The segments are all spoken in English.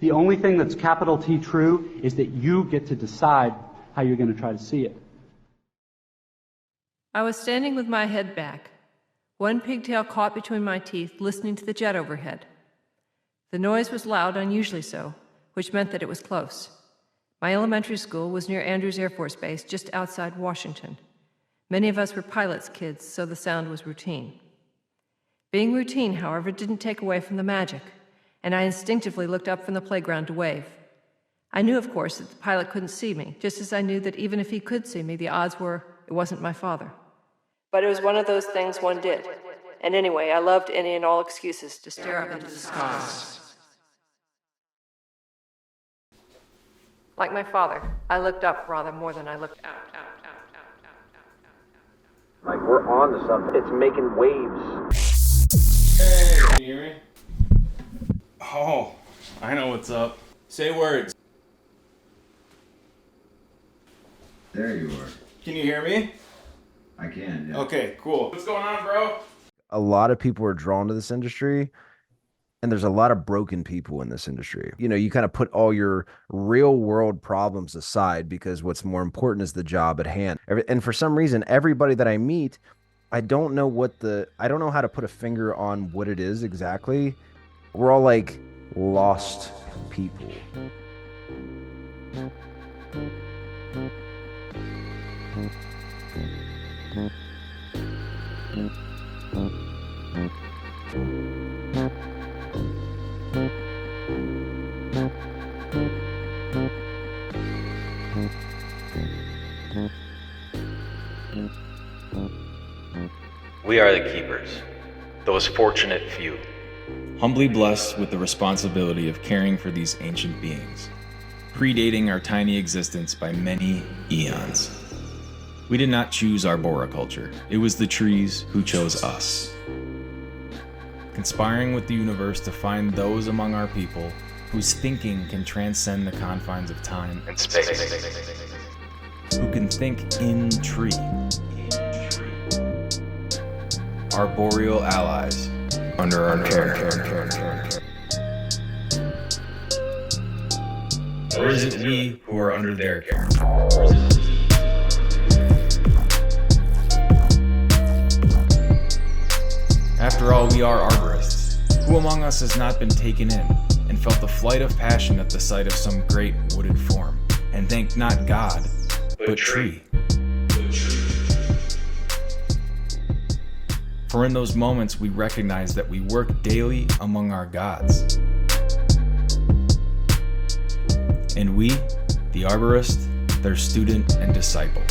The only thing that's capital T true is that you get to decide how you're going to try to see it. I was standing with my head back, one pigtail caught between my teeth, listening to the jet overhead. The noise was loud, unusually so, which meant that it was close. My elementary school was near Andrews Air Force Base, just outside Washington. Many of us were pilots' kids, so the sound was routine. Being routine, however, didn't take away from the magic, and I instinctively looked up from the playground to wave. I knew, of course, that the pilot couldn't see me, just as I knew that even if he could see me, the odds were it wasn't my father. But it was one of those things one did. And anyway, I loved any and all excuses to stare up into the stars. Like my father, I looked up rather more than I looked out. Like, we're on to something. It's making waves. Hey, can you hear me? Oh, I know what's up. Say words. There you are. Can you hear me? I can, yeah. Okay, cool. What's going on, bro? A lot of people are drawn to this industry, and there's a lot of broken people in this industry. You know, you kind of put all your real world problems aside because what's more important is the job at hand. And for some reason, everybody that I meet, I don't know how to put a finger on what it is exactly. We're all like lost people. We are the keepers, those fortunate few. Humbly blessed with the responsibility of caring for these ancient beings, predating our tiny existence by many eons. We did not choose arboriculture, it was the trees who chose us. Conspiring with the universe to find those among our people whose thinking can transcend the confines of time And space. who can think in tree. Arboreal allies under our care. Or is it we who are under their care? After all, we are arborists. Who among us has not been taken in and felt the flight of passion at the sight of some great wooded form, and thanked not God, but tree? For in those moments we recognize that we work daily among our gods. And we, the arborist, their student and disciple.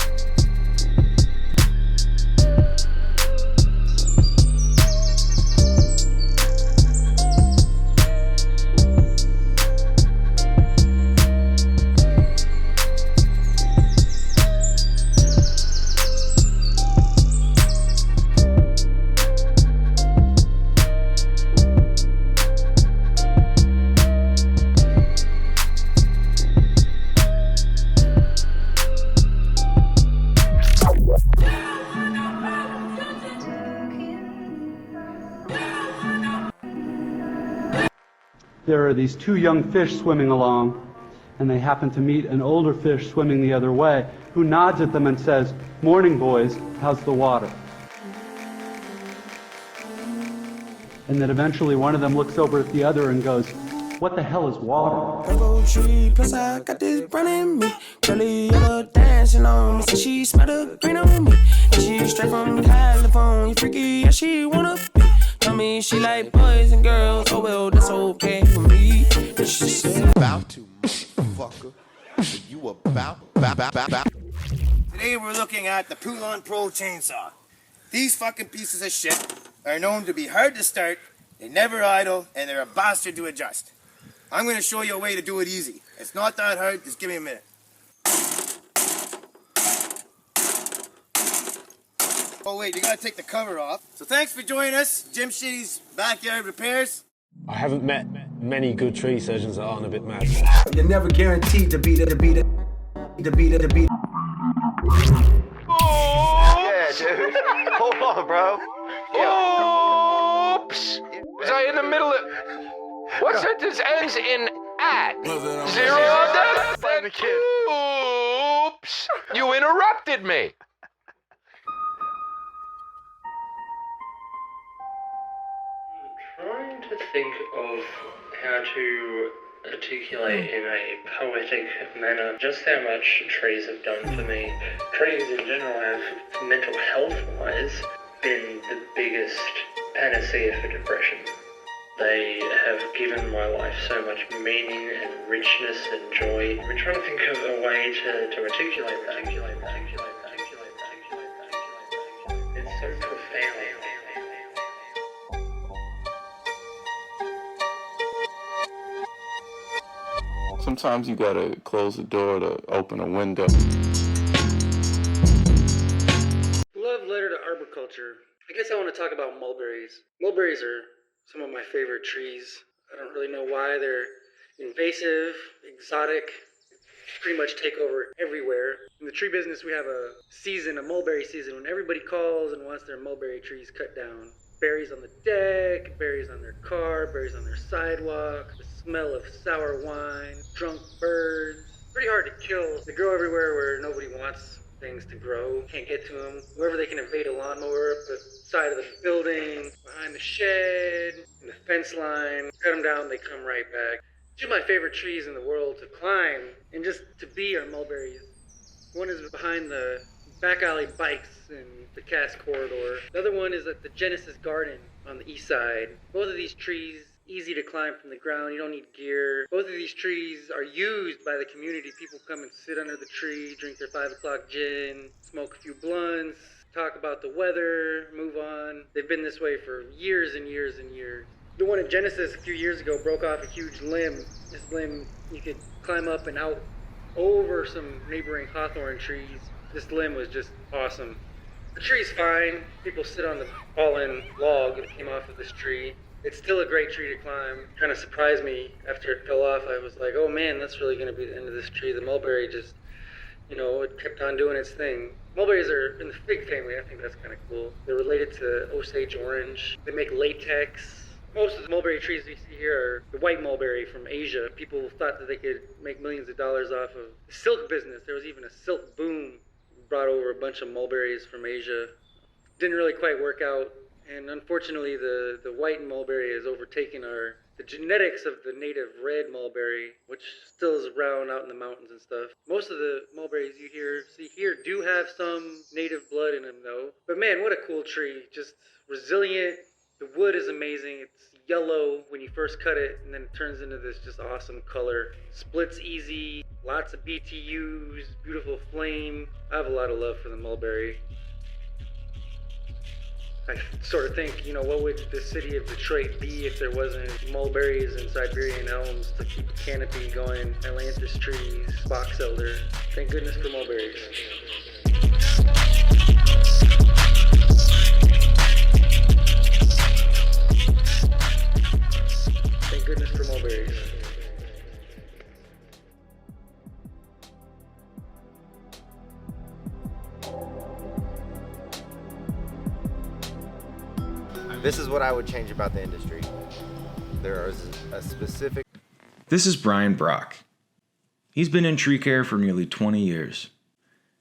There are these two young fish swimming along, and they happen to meet an older fish swimming the other way, who nods at them and says, "Morning, boys, how's the water?" And then eventually one of them looks over at the other and goes, "What the hell is water?" Rainbow tree, plus I got this brown in me. Curly yellow dancing on me, so she smelled the green on me. And she straight from California, freaky, yeah, she wanna be. Tell me she like boys and girls, oh well, that's okay for me. And she said, about to, motherfucker. You about. Today we're looking at the Poulon Pro chainsaw. These fucking pieces of shit are known to be hard to start, they never idle, and they're a bastard to adjust. I'm going to show you a way to do it easy. It's not that hard, just give me a minute. Oh wait, you gotta take the cover off. So thanks for joining us, Jim Shitty's Backyard Repairs. I haven't met many good tree surgeons that aren't a bit mad. you're never guaranteed to beat it. Oh! Yeah, dude. Hold on, bro. Oops! Was I in the middle of... What sentence ends in that? 0 of them? Find the kid. Oops! You interrupted me. Trying to think of how to articulate in a poetic manner just how much trees have done for me. Trees in general have, mental health-wise, been the biggest panacea for depression. They have given my life so much meaning and richness and joy. We're trying to think of a way to articulate that. It's so profound. Sometimes you gotta close the door to open a window. Love letter to arboriculture. I guess I want to talk about mulberries. Mulberries are some of my favorite trees. I don't really know why. They're invasive, exotic, pretty much take over everywhere. In the tree business, we have a season, a mulberry season, when everybody calls and wants their mulberry trees cut down. Berries on the deck, berries on their car, berries on their sidewalk, the smell of sour wine, drunk birds. Pretty hard to kill. They grow everywhere where nobody wants things to grow. Can't get to them. Wherever they can evade a lawnmower, up the side of the building, behind the shed, in the fence line. Cut them down, they come right back. Two of my favorite trees in the world to climb and just to be are mulberries. One is behind the back alley bikes in the Cass corridor. The other one is at the Genesis Garden on the east side. Both of these trees, easy to climb from the ground. You don't need gear. Both of these trees are used by the community. People come and sit under the tree, drink their 5 o'clock gin, smoke a few blunts, talk about the weather, move on. They've been this way for years and years and years. The one at Genesis a few years ago broke off a huge limb. This limb, you could climb up and out over some neighboring hawthorn trees. This limb was just awesome. The tree's fine. People sit on the fallen log that came off of this tree. It's still a great tree to climb. Kind of surprised me after it fell off. I was like, oh man, that's really going to be the end of this tree. The mulberry just, it kept on doing its thing. Mulberries are in the fig family. I think that's kind of cool. They're related to Osage orange. They make latex. Most of the mulberry trees we see here are the white mulberry from Asia. People thought that they could make millions of dollars off of the silk business. There was even a silk boom. Brought over a bunch of mulberries from Asia. Didn't really quite work out. And unfortunately, the white mulberry has overtaken the genetics of the native red mulberry, which still is around out in the mountains and stuff. Most of the mulberries you see here do have some native blood in them though. But man, what a cool tree. Just resilient. The wood is amazing. It's yellow when you first cut it, and then it turns into this just awesome color. Splits easy, lots of BTUs, beautiful flame. I have a lot of love for the mulberry. I sort of think, what would the city of Detroit be if there wasn't mulberries and Siberian elms to keep the canopy going, ailanthus trees, box elder. Thank goodness for mulberries. Thank goodness for mulberries. This is what I would change about the industry. There is a specific... This is Brian Brock. He's been in tree care for nearly 20 years.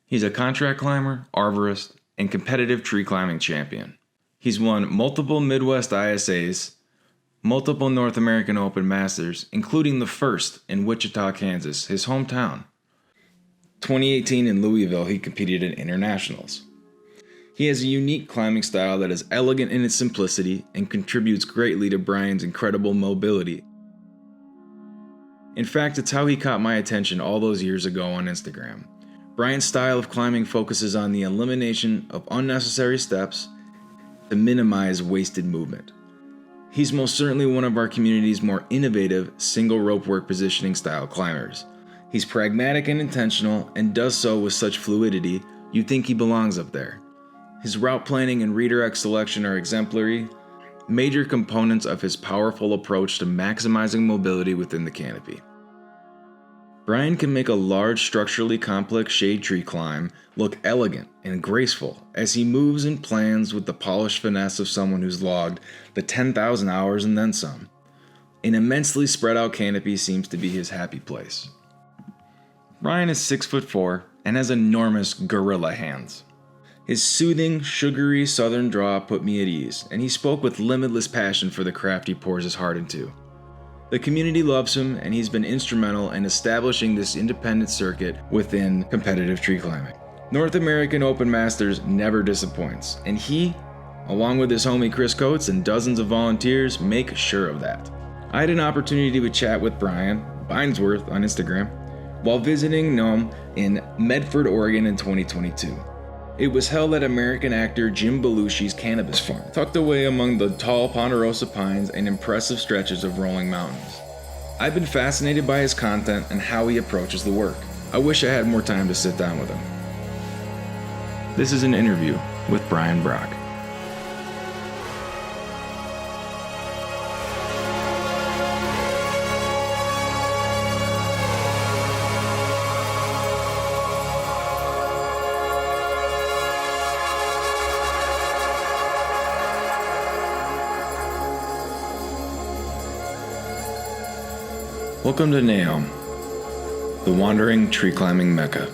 He's a contract climber, arborist, and competitive tree climbing champion. He's won multiple Midwest ISAs, multiple North American Open Masters, including the first in Wichita, Kansas, his hometown. 2018 in Louisville, he competed in internationals. He has a unique climbing style that is elegant in its simplicity and contributes greatly to Brian's incredible mobility. In fact, it's how he caught my attention all those years ago on Instagram. Brian's style of climbing focuses on the elimination of unnecessary steps to minimize wasted movement. He's most certainly one of our community's more innovative single rope work positioning style climbers. He's pragmatic and intentional and does so with such fluidity you'd think he belongs up there. His route planning and redirect selection are exemplary, major components of his powerful approach to maximizing mobility within the canopy. Brian can make a large structurally complex shade tree climb look elegant and graceful as he moves and plans with the polished finesse of someone who's logged the 10,000 hours and then some. An immensely spread out canopy seems to be his happy place. Brian is 6'4" and has enormous gorilla hands. His soothing, sugary southern drawl put me at ease, and he spoke with limitless passion for the craft he pours his heart into. The community loves him, and he's been instrumental in establishing this independent circuit within competitive tree climbing. North American Open Masters never disappoints, and he, along with his homie Chris Coates and dozens of volunteers, make sure of that. I had an opportunity to chat with Brian Binesworth on Instagram while visiting NAOM in Medford, Oregon in 2022. It was held at American actor Jim Belushi's cannabis farm, tucked away among the tall ponderosa pines and impressive stretches of rolling mountains. I've been fascinated by his content and how he approaches the work. I wish I had more time to sit down with him. This is an interview with Brian Brock. Welcome to NAOM, the wandering tree climbing mecca.